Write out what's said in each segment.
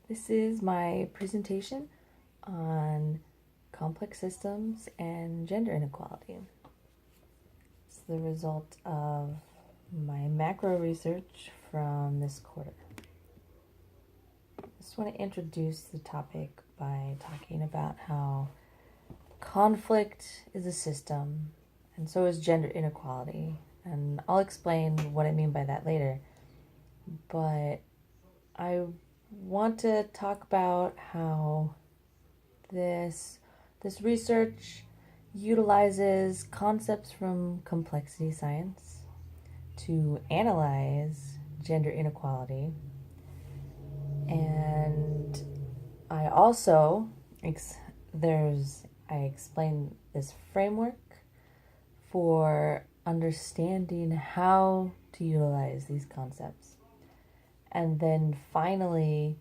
This is my presentation on complex systems and gender inequality. It's the result of my macro research from this quarter. I just want to introduce the topic by talking about how conflict is a system, and so is gender inequality. And I'll explain what I mean by that later. But I want to talk about how this research utilizes concepts from complexity science to analyze gender inequality. And I also I explain this framework for understanding how to utilize these concepts. And then finally,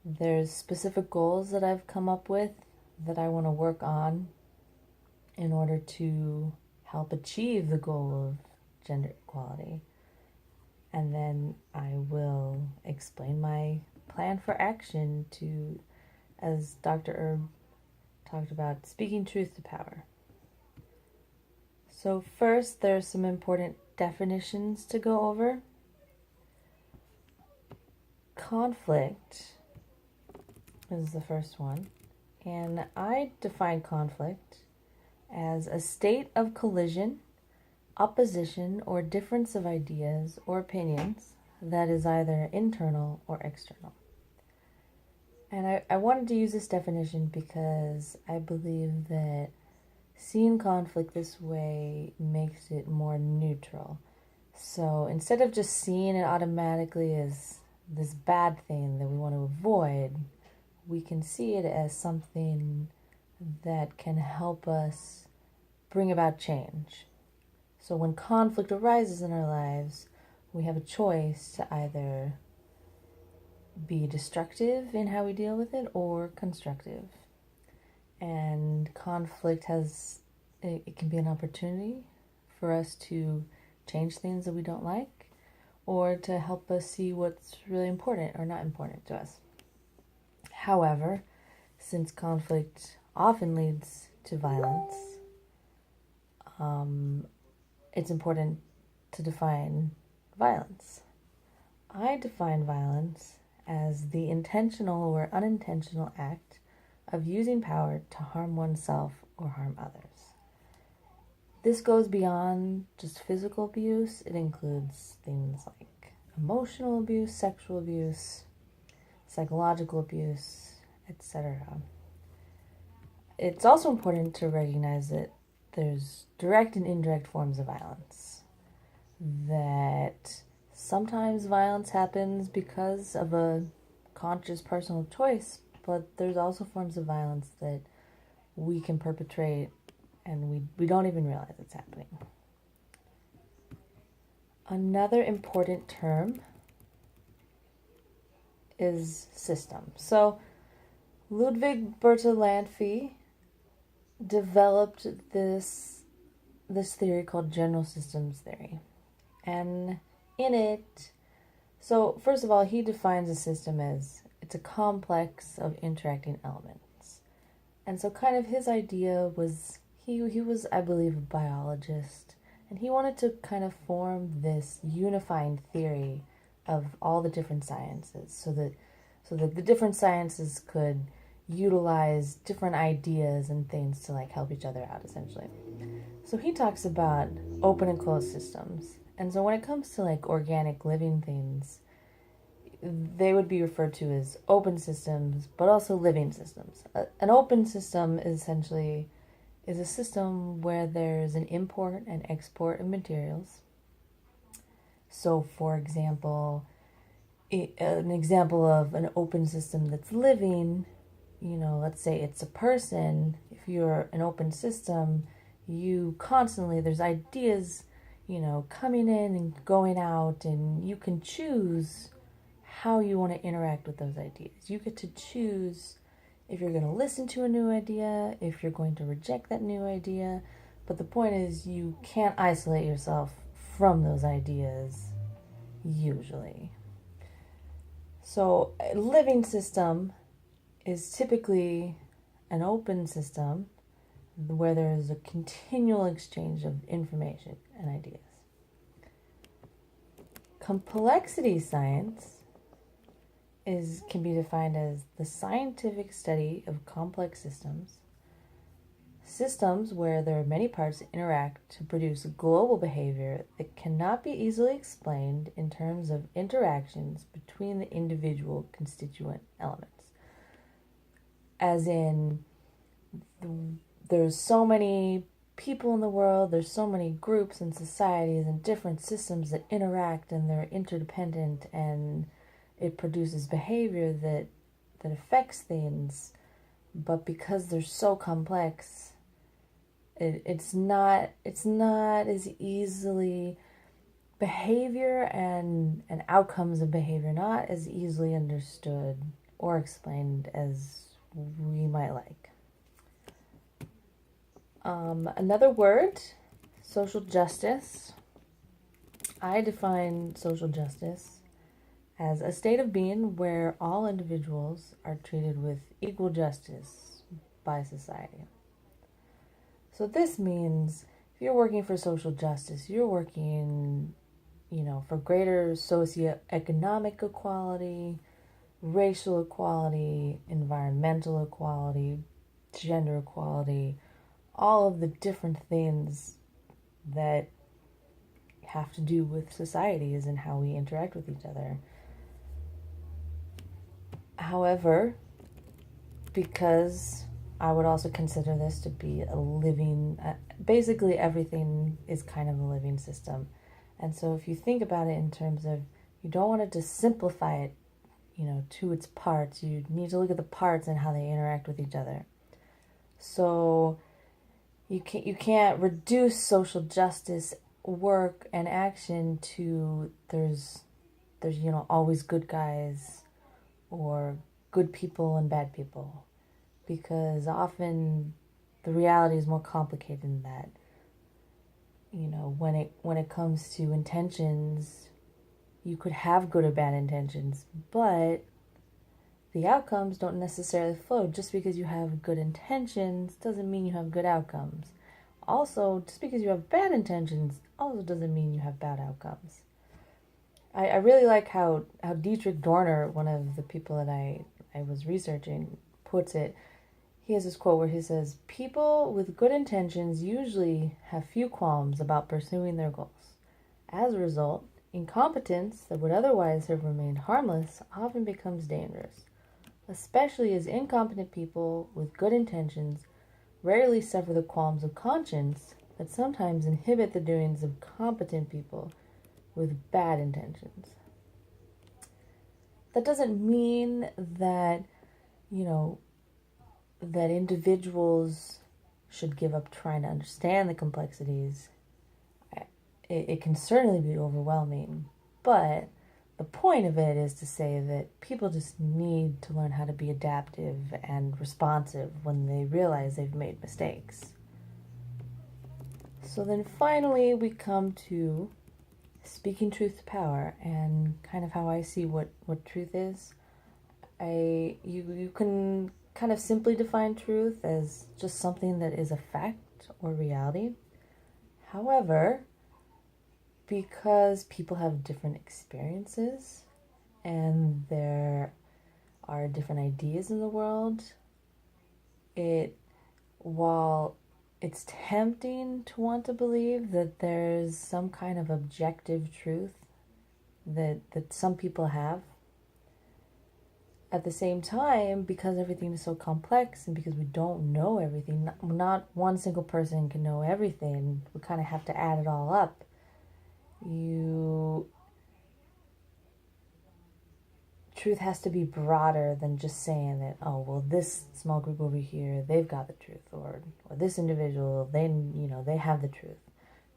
there's specific goals that I've come up with that I want to work on in order to help achieve the goal of gender equality. And then I will explain my plan for action to, as Dr. Erb talked about, speaking truth to power. So first, there's some important definitions to go over. Conflict is the first one, and I define conflict as a state of collision, opposition, or difference of ideas or opinions that is either internal or external. And I wanted to use this definition because I believe that seeing conflict this way makes it more neutral. So instead of just seeing it automatically as this bad thing that we want to avoid, we can see it as something that can help us bring about change. So when conflict arises in our lives, we have a choice to either be destructive in how we deal with it or constructive. And conflict it can be an opportunity for us to change things that we don't like, or to help us see what's really important or not important to us. However, since conflict often leads to violence, it's important to define violence. I define violence as the intentional or unintentional act of using power to harm oneself or harm others. This goes beyond just physical abuse. It includes things like emotional abuse, sexual abuse, psychological abuse, etc. It's also important to recognize that there's direct and indirect forms of violence. That sometimes violence happens because of a conscious personal choice, but there's also forms of violence that we can perpetrate and we don't even realize it's happening. Another important term is system. So Ludwig Bertalanffy developed this theory called general systems theory. And in it, so first of all, he defines a system as it's a complex of interacting elements. And so kind of his idea was, he was, I believe, a biologist, and he wanted to kind of form this unifying theory of all the different sciences so that the different sciences could utilize different ideas and things to like help each other out, essentially. So he talks about open and closed systems. And so when it comes to like organic living things, they would be referred to as open systems, but also living systems. An open system is a system where there's an import and export of materials. So, for example, an example of an open system that's living, let's say it's a person. If you're an open system, you constantly, there's ideas, coming in and going out, and you can choose how you want to interact with those ideas. You get to choose if you're going to listen to a new idea, if you're going to reject that new idea. But the point is, you can't isolate yourself from those ideas, usually. So a living system is typically an open system where there is a continual exchange of information and ideas. Complexity science can be defined as the scientific study of complex systems where there are many parts that interact to produce global behavior that cannot be easily explained in terms of interactions between the individual constituent elements. As in, there's so many people in the world, there's so many groups and societies and different systems that interact, and they're interdependent, and it produces behavior that affects things. But because they're so complex, it's not as easily, behavior and outcomes of behavior not as easily understood or explained as we might like. Another word, social justice. I define social justice as a state of being where all individuals are treated with equal justice by society. So this means if you're working for social justice, you're working, for greater socioeconomic equality, racial equality, environmental equality, gender equality, all of the different things that have to do with societies and how we interact with each other. However, because I would also consider this to be a living, basically everything is kind of a living system. And so if you think about it in terms of, you don't want to just simplify it, to its parts. You need to look at the parts and how they interact with each other. So you can't reduce social justice work and action to there's always good guys or good people and bad people, because often the reality is more complicated than that. When it comes to intentions, you could have good or bad intentions, but the outcomes don't necessarily flow. Just because you have good intentions doesn't mean you have good outcomes. Also, just because you have bad intentions also doesn't mean you have bad outcomes. I really like how Dietrich Dorner, one of the people that I was researching, puts it. He has this quote where he says, "People with good intentions usually have few qualms about pursuing their goals. As a result, incompetence that would otherwise have remained harmless often becomes dangerous, especially as incompetent people with good intentions rarely suffer the qualms of conscience that sometimes inhibit the doings of competent people with bad intentions." That doesn't mean that, that individuals should give up trying to understand the complexities. It can certainly be overwhelming, but the point of it is to say that people just need to learn how to be adaptive and responsive when they realize they've made mistakes. So then finally we come to speaking truth to power, and kind of how I see what truth is. You can kind of simply define truth as just something that is a fact or reality. However, because people have different experiences and there are different ideas in the world, while it's tempting to want to believe that there's some kind of objective truth that some people have, at the same time, because everything is so complex and because we don't know everything, not one single person can know everything, we kind of have to add it all up. Truth has to be broader than just saying that, oh, well, this small group over here, they've got the truth, or this individual, they have the truth.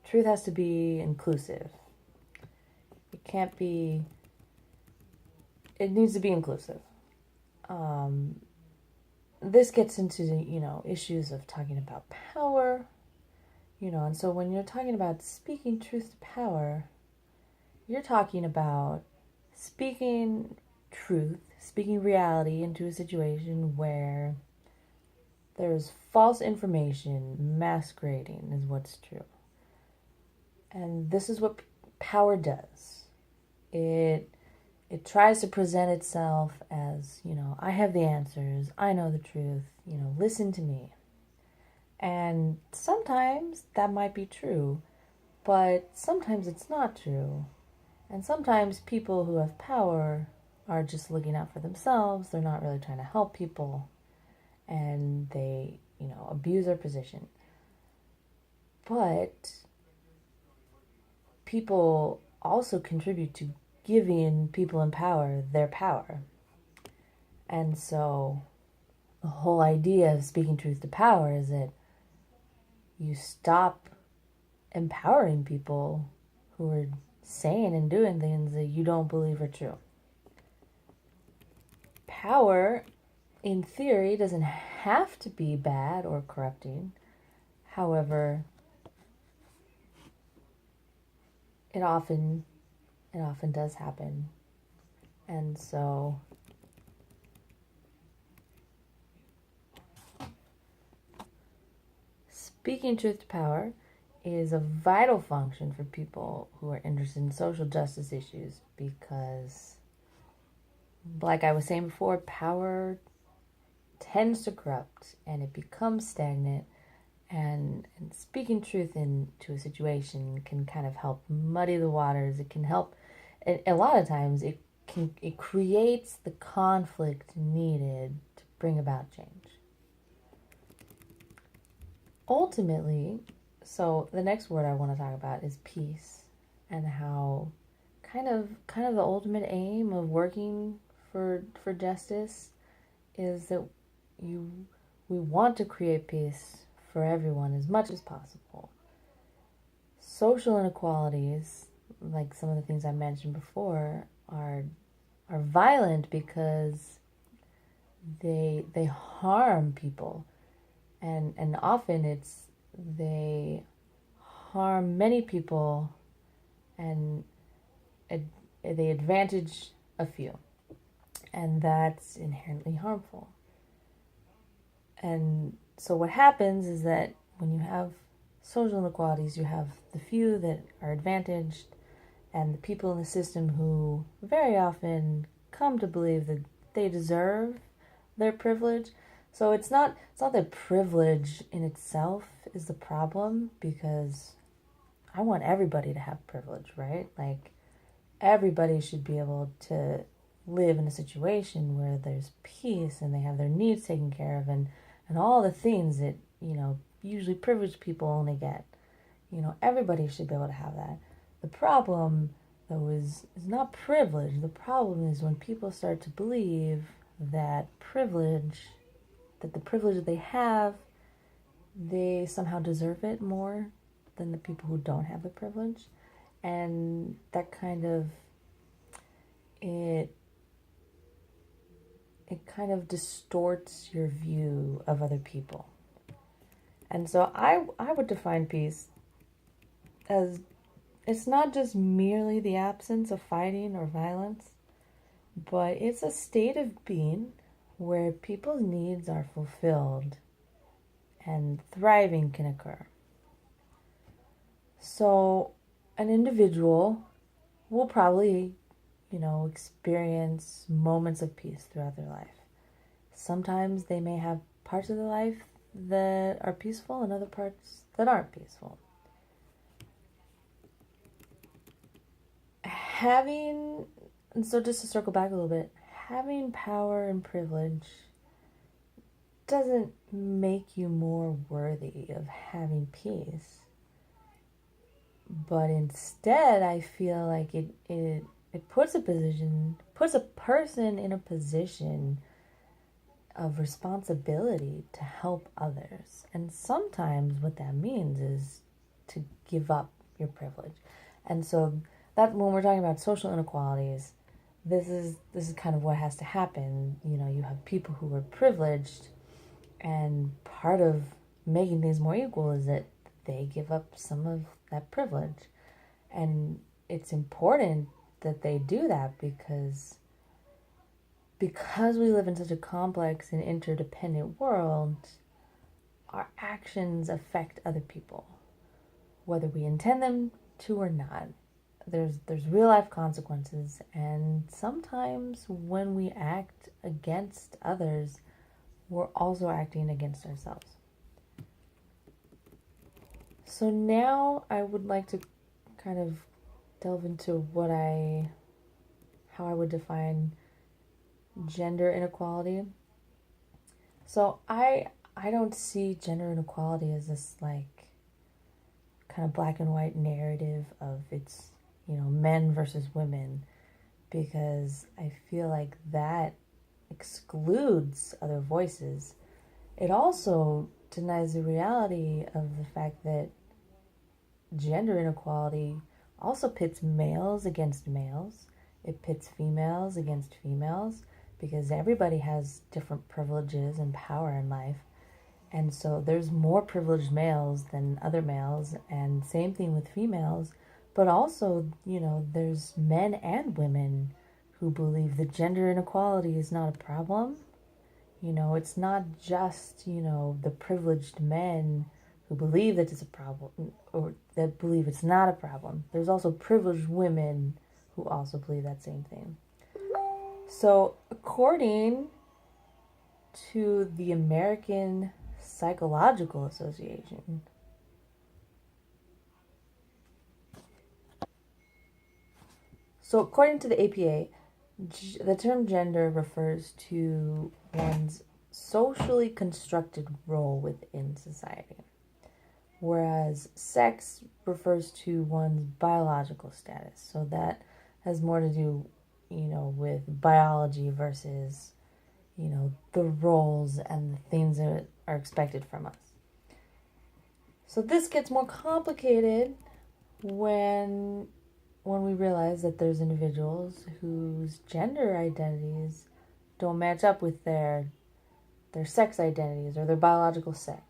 Truth has to be inclusive. It needs to be inclusive. This gets into, issues of talking about power, and so when you're talking about speaking truth to power, you're talking about speaking truth, speaking reality into a situation where there's false information masquerading as what's true. And this is what power does. It tries to present itself as, I have the answers, I know the truth, listen to me. And sometimes that might be true, but sometimes it's not true. And sometimes people who have power are just looking out for themselves. They're not really trying to help people. And they, abuse their position. But people also contribute to giving people in power their power. And so the whole idea of speaking truth to power is that you stop empowering people who are saying and doing things that you don't believe are true. Power, in theory, doesn't have to be bad or corrupting. However, it often does happen. And so speaking truth to power is a vital function for people who are interested in social justice issues because, like I was saying before, power tends to corrupt and it becomes stagnant, and speaking truth into a situation can kind of help muddy the waters. It can help, a lot of times it creates the conflict needed to bring about change. Ultimately, so the next word I want to talk about is peace, and how kind of the ultimate aim of working for justice is that we want to create peace for everyone as much as possible. Social inequalities, like some of the things I mentioned before, are violent because they harm people, and often they harm many people, and they advantage a few, and that's inherently harmful. And so what happens is that when you have social inequalities, you have the few that are advantaged and the people in the system who very often come to believe that they deserve their privilege. So it's not that privilege in itself is the problem, because I want everybody to have privilege, right? Like, everybody should be able to live in a situation where there's peace and they have their needs taken care of, and all the things that, usually privileged people only get. Everybody should be able to have that. The problem, though, is not privilege. The problem is when people start to believe that the privilege that they have, they somehow deserve it more than the people who don't have the privilege. And that kind of, it kind of distorts your view of other people. And so I would define peace as, it's not just merely the absence of fighting or violence, but it's a state of being where people's needs are fulfilled and thriving can occur. So an individual will probably, experience moments of peace throughout their life. Sometimes they may have parts of their life that are peaceful and other parts that aren't peaceful. And so just to circle back a little bit, having power and privilege doesn't make you more worthy of having peace. But instead, I feel like it puts a person in a position of responsibility to help others. And sometimes what that means is to give up your privilege. And so that, when we're talking about social inequalities, this is kind of what has to happen. You have people who are privileged, and part of making things more equal is that they give up some of that privilege. And it's important that they do that, because because we live in such a complex and interdependent world, our actions affect other people, whether we intend them to or not. There's real life consequences, and sometimes when we act against others, we're also acting against ourselves. So now I would like to kind of delve into how I would define gender inequality. So I don't see gender inequality as this like kind of black and white narrative of it's, men versus women, because I feel like that excludes other voices. It also denies the reality of the fact that gender inequality also pits males against males. It pits females against females because everybody has different privileges and power in life. And so there's more privileged males than other males, and same thing with females. But also, there's men and women who believe that gender inequality is not a problem. It's not just, the privileged men who believe that it's a problem or that believe it's not a problem. There's also privileged women who also believe that same thing. So, according to the American Psychological Association, according to the APA, the term gender refers to one's socially constructed role within society, whereas sex refers to one's biological status. So that has more to do, with biology versus, the roles and the things that are expected from us. So this gets more complicated when we realize that there's individuals whose gender identities don't match up with their sex identities or their biological sex.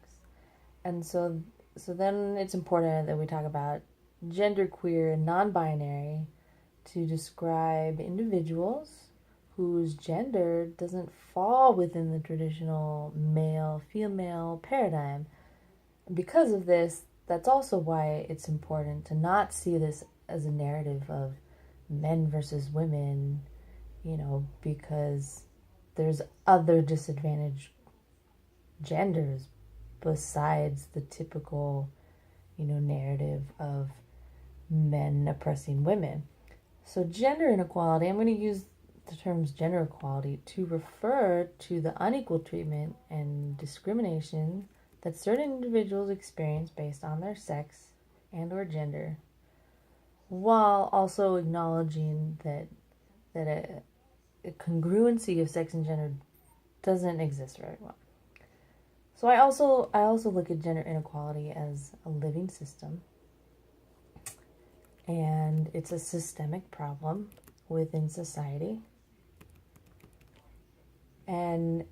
And so then it's important that we talk about genderqueer and non-binary to describe individuals whose gender doesn't fall within the traditional male-female paradigm. Because of this, that's also why it's important to not see this as a narrative of men versus women, because there's other disadvantaged genders besides the typical, narrative of men oppressing women. So gender inequality, I'm going to use the terms gender equality to refer to the unequal treatment and discrimination that certain individuals experience based on their sex and or gender, while also acknowledging that a congruency of sex and gender doesn't exist very well. So I also look at gender inequality as a living system, and it's a systemic problem within society. And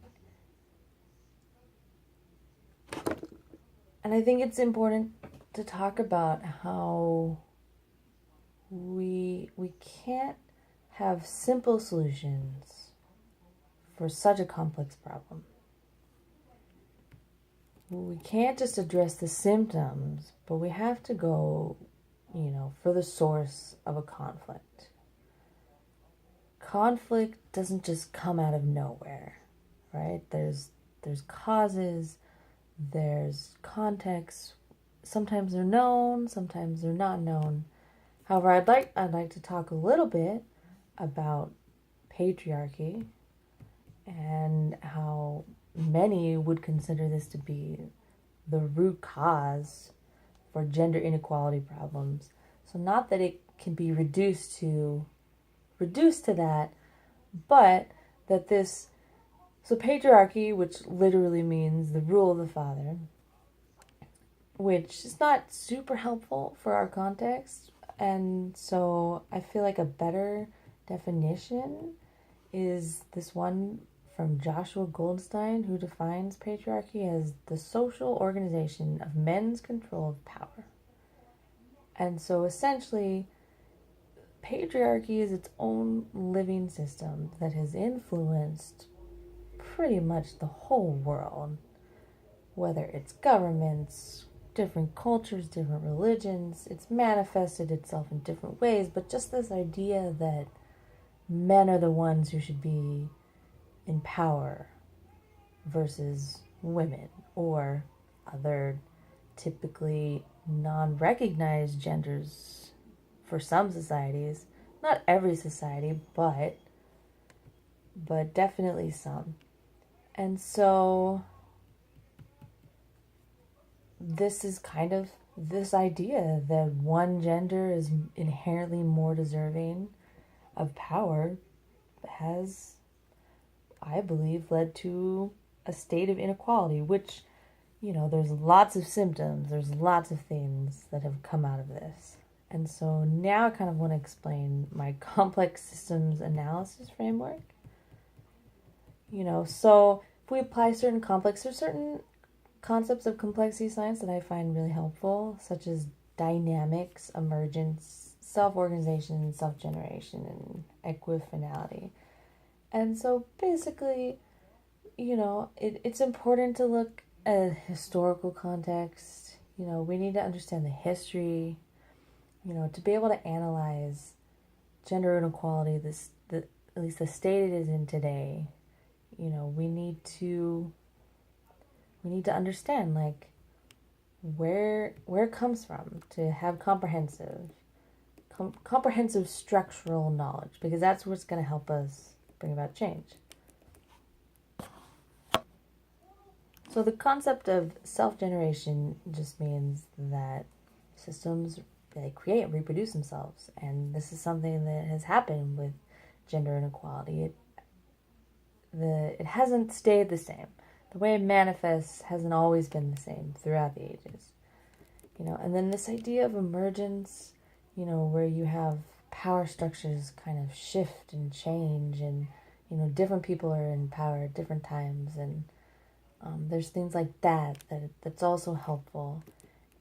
I think it's important to talk about how we can't have simple solutions for such a complex problem. We can't just address the symptoms, but we have to go, for the source of a conflict. Conflict doesn't just come out of nowhere, right? There's causes, there's context. Sometimes they're known, sometimes they're not known. However, I'd like to talk a little bit about patriarchy and how many would consider this to be the root cause for gender inequality problems. So not that it can be reduced to that, but that so patriarchy, which literally means the rule of the father, which is not super helpful for our context. And so I feel like a better definition is this one from Joshua Goldstein, who defines patriarchy as the social organization of men's control of power. And so essentially, patriarchy is its own living system that has influenced pretty much the whole world, whether it's governments, different cultures, different religions. It's manifested itself in different ways, but just this idea that men are the ones who should be in power versus women or other typically non-recognized genders for some societies. Not every society, but definitely some. And so this is kind of this idea that one gender is inherently more deserving of power has, I believe, led to a state of inequality, which, there's lots of symptoms, there's lots of things that have come out of this. And so now I kind of want to explain my complex systems analysis framework. So if we apply there's certain concepts of complexity science that I find really helpful, such as dynamics, emergence, self-organization, self-generation, and equifinality. And so basically, it's important to look at historical context. We need to understand the history, to be able to analyze gender inequality, at least the state it is in today. We need to understand where it comes from, to have comprehensive structural knowledge, because that's what's going to help us bring about change. So the concept of self-generation just means that systems, they create and reproduce themselves, and this is something that has happened with gender inequality. It hasn't stayed the same. The way it manifests hasn't always been the same throughout the ages. And then this idea of emergence, where you have power structures kind of shift and change, and, different people are in power at different times, and there's things like that's also helpful.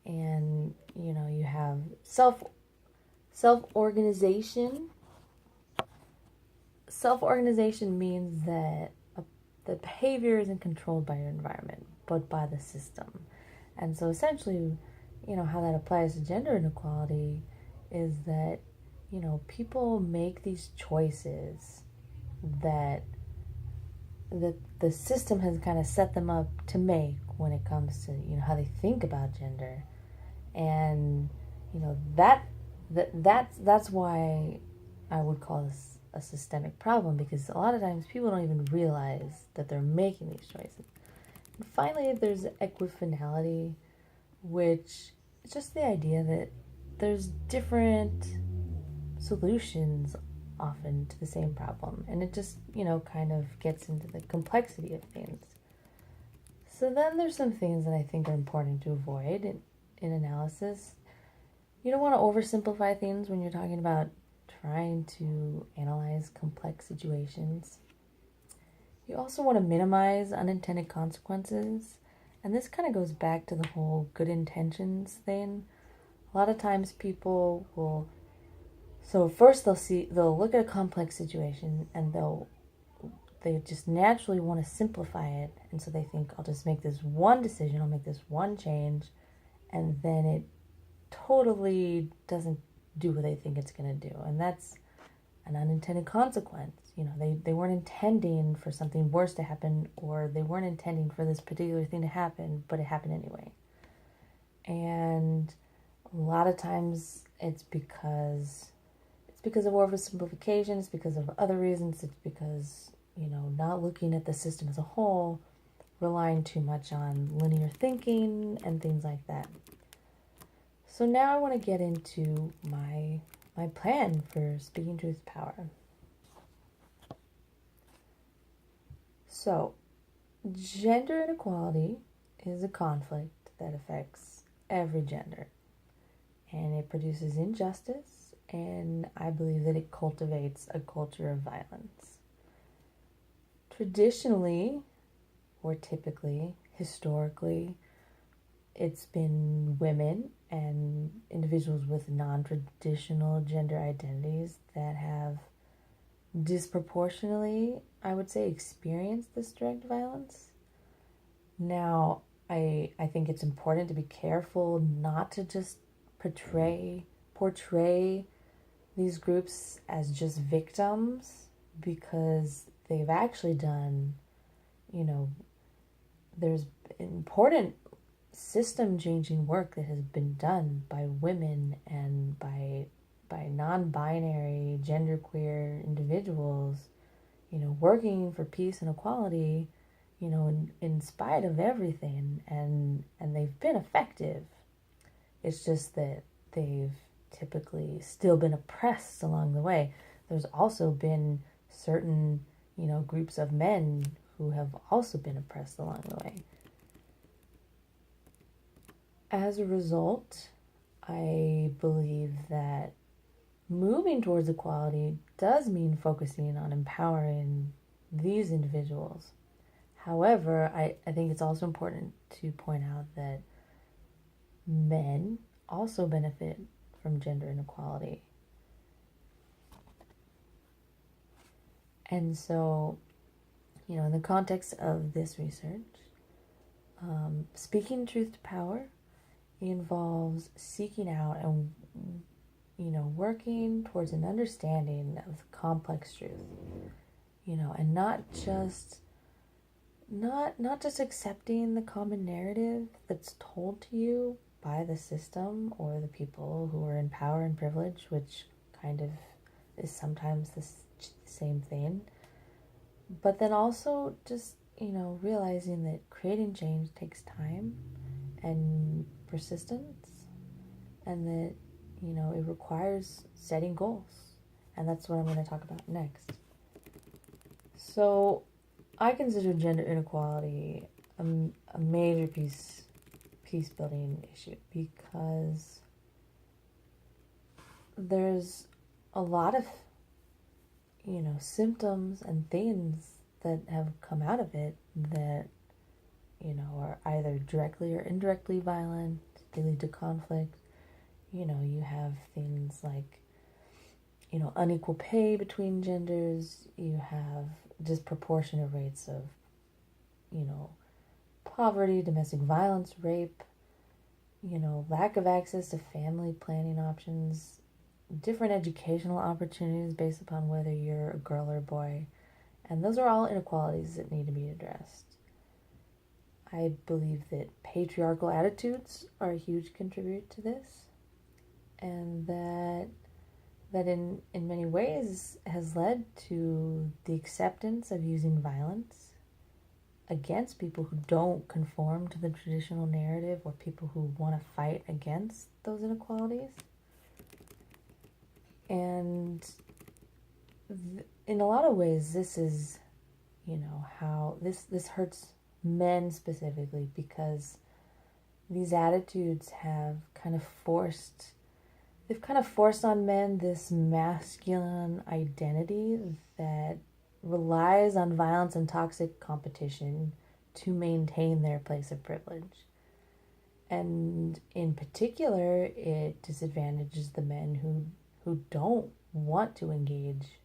And, you have self-organization. Self-organization means that the behavior isn't controlled by your environment, but by the system. And so essentially, how that applies to gender inequality is that, people make these choices that the system has kind of set them up to make when it comes to, how they think about gender. And, that's why I would call this a systemic problem, because a lot of times people don't even realize that they're making these choices. And finally, there's equifinality, which is just the idea that there's different solutions often to the same problem, and it just, kind of gets into the complexity of things. So then there's some things that I think are important to avoid in analysis. You don't want to oversimplify things when you're talking about trying to analyze complex situations. You also want to minimize unintended consequences. And this kind of goes back to the whole good intentions thing. A lot of times people will, so first they'll look at a complex situation and they just naturally want to simplify it. And so they think, I'll just make this one decision, I'll make this one change, and then it totally doesn't do what they think it's going to do. And that's an unintended consequence. They weren't intending for something worse to happen, or they weren't intending for this particular thing to happen, but it happened anyway. And a lot of times it's because of oversimplification, it's because of other reasons, it's because, not looking at the system as a whole, relying too much on linear thinking and things like that. So now I want to get into my plan for speaking truth power. So, gender inequality is a conflict that affects every gender, and it produces injustice, and I believe that it cultivates a culture of violence. Traditionally, or typically, historically, it's been women and individuals with non-traditional gender identities that have disproportionately, I would say, experienced this direct violence. Now, I think it's important to be careful not to just portray these groups as just victims, because they've actually done, there's important system changing work that has been done by women and by non-binary genderqueer individuals, working for peace and equality, in spite of everything, and they've been effective. It's just that they've typically still been oppressed along the way. There's also been certain, groups of men who have also been oppressed along the way. As a result, I believe that moving towards equality does mean focusing on empowering these individuals. However, I think it's also important to point out that men also benefit from gender inequality. And so, in the context of this research, speaking truth to power involves seeking out and, working towards an understanding of complex truth, and not just accepting the common narrative that's told to you by the system or the people who are in power and privilege, which kind of is sometimes the same thing. But then also just, realizing that creating change takes time and persistence, and that, it requires setting goals. And that's what I'm going to talk about next. So I consider gender inequality a major peace building issue, because there's a lot of, symptoms and things that have come out of it that, are either directly or indirectly violent. They lead to conflict. You have things like, unequal pay between genders. You have disproportionate rates of, poverty, domestic violence, rape, lack of access to family planning options, different educational opportunities based upon whether you're a girl or a boy. And those are all inequalities that need to be addressed. I believe that patriarchal attitudes are a huge contributor to this, and that in many ways has led to the acceptance of using violence against people who don't conform to the traditional narrative, or people who want to fight against those inequalities. And in a lot of ways, this is, how this hurts men specifically, because these attitudes have kind of forced on men this masculine identity that relies on violence and toxic competition to maintain their place of privilege. And in particular, it disadvantages the men who don't want to engage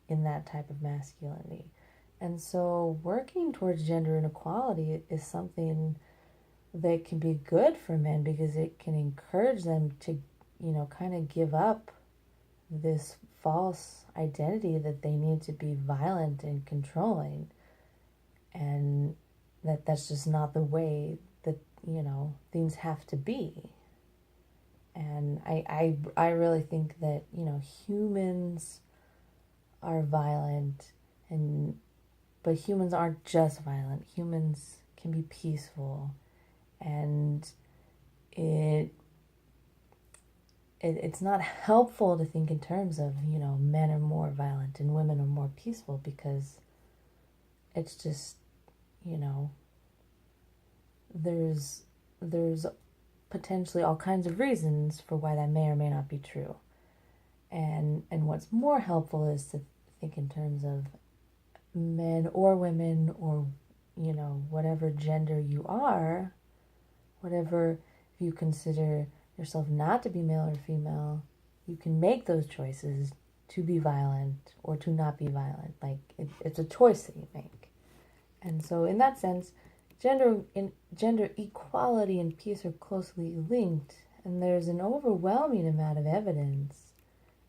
in that type of masculinity. And so working towards gender inequality is something that can be good for men, because it can encourage them to, kind of give up this false identity that they need to be violent and controlling, and that's just not the way that, things have to be. And I really think that, humans are violent, but humans aren't just violent. Humans can be peaceful, and it's not helpful to think in terms of, men are more violent and women are more peaceful, because it's just, there's potentially all kinds of reasons for why that may or may not be true. And what's more helpful is to think in terms of men or women, or, whatever gender you are, whatever you consider yourself not to be male or female, you can make those choices to be violent or to not be violent. Like it's a choice that you make. And so in that sense, gender equality and peace are closely linked, and there's an overwhelming amount of evidence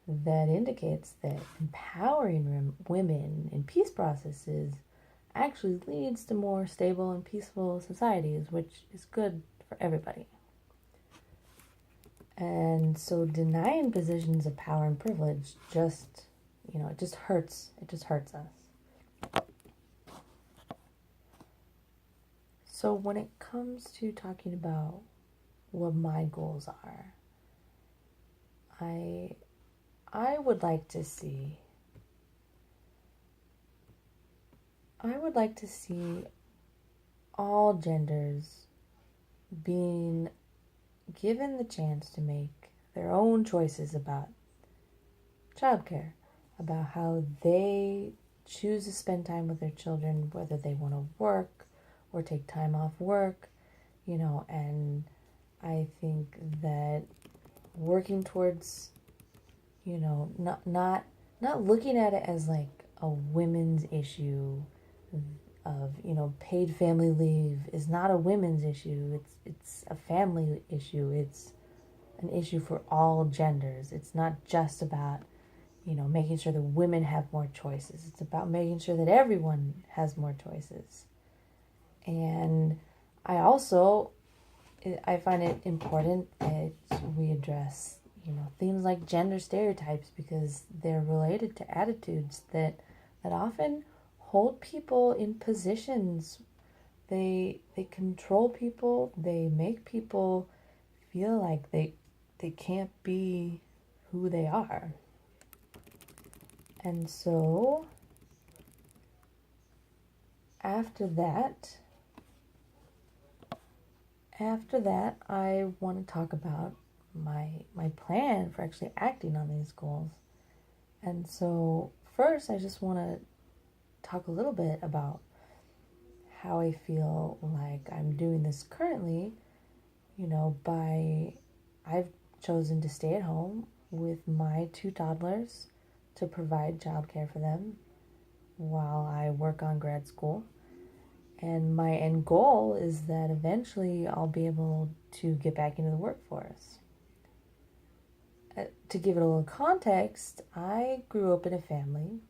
that indicates that empowering women in peace processes actually leads to more stable and peaceful societies, which is good for everybody. And so denying positions of power and privilege just, it just hurts. It just hurts us. So when it comes to talking about what my goals are, I would like to see all genders being given the chance to make their own choices about childcare, about how they choose to spend time with their children, whether they want to work or take time off work, and I think that working towards, not looking at it as like a women's issue of, paid family leave is not a women's issue. It's a family issue. It's an issue for all genders. It's not just about, making sure that women have more choices. It's about making sure that everyone has more choices. And I find it important that we address, themes like gender stereotypes, because they're related to attitudes that often hold people in positions. They control people. They make people feel like they can't be who they are. And so after that, I want to talk about my plan for actually acting on these goals. And so first, I just want to talk a little bit about how I feel like I'm doing this currently, I've chosen to stay at home with my 2 toddlers to provide childcare for them while I work on grad school. And my end goal is that eventually I'll be able to get back into the workforce. To give it a little context, I grew up in a family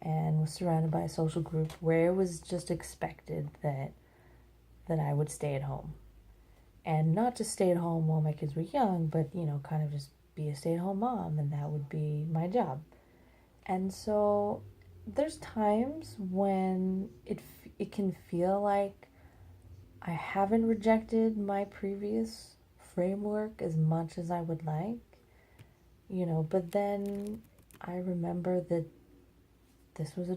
and was surrounded by a social group where it was just expected that I would stay at home. And not just stay at home while my kids were young, but, kind of just be a stay-at-home mom, and that would be my job. And so there's times when it can feel like I haven't rejected my previous framework as much as I would like, but then I remember that this was a